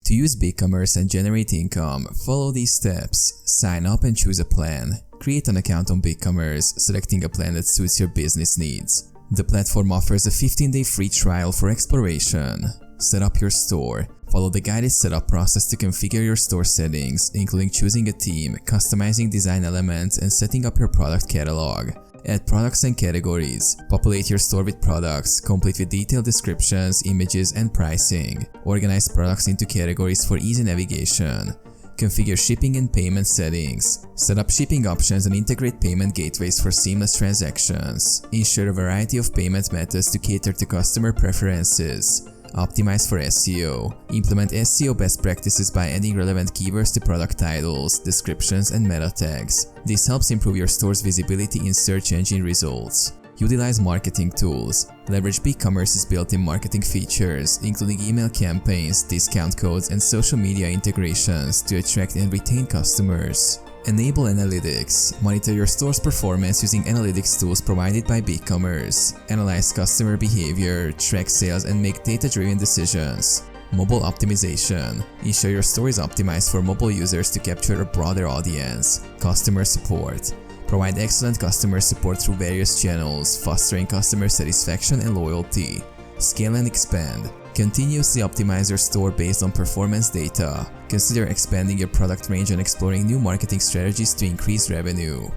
To use BigCommerce and generate income, follow these steps. Sign up and choose a plan. Create an account on BigCommerce, selecting a plan that suits your business needs. The platform offers a 15-day free trial for exploration. Set up your store. Follow the guided setup process to configure your store settings, including choosing a theme, customizing design elements, and setting up your product catalog. Add products and categories. Populate your store with products, complete with detailed descriptions, images, and pricing. Organize products into categories for easy navigation. Configure shipping and payment settings. Set up shipping options and integrate payment gateways for seamless transactions. Ensure a variety of payment methods to cater to customer preferences. Optimize for SEO. Implement SEO best practices by adding relevant keywords to product titles, descriptions, and meta tags. This helps improve your store's visibility in search engine results. Utilize marketing tools. Leverage BigCommerce's built-in marketing features, including email campaigns, discount codes, and social media integrations to attract and retain customers. Enable analytics. Monitor your store's performance using analytics tools provided by BigCommerce. Analyze customer behavior, track sales, and make data-driven decisions. Mobile optimization. Ensure your store is optimized for mobile users to capture a broader audience. Customer support. Provide excellent customer support through various channels, fostering customer satisfaction and loyalty. Scale and expand. Continuously optimize your store based on performance data. Consider expanding your product range and exploring new marketing strategies to increase revenue.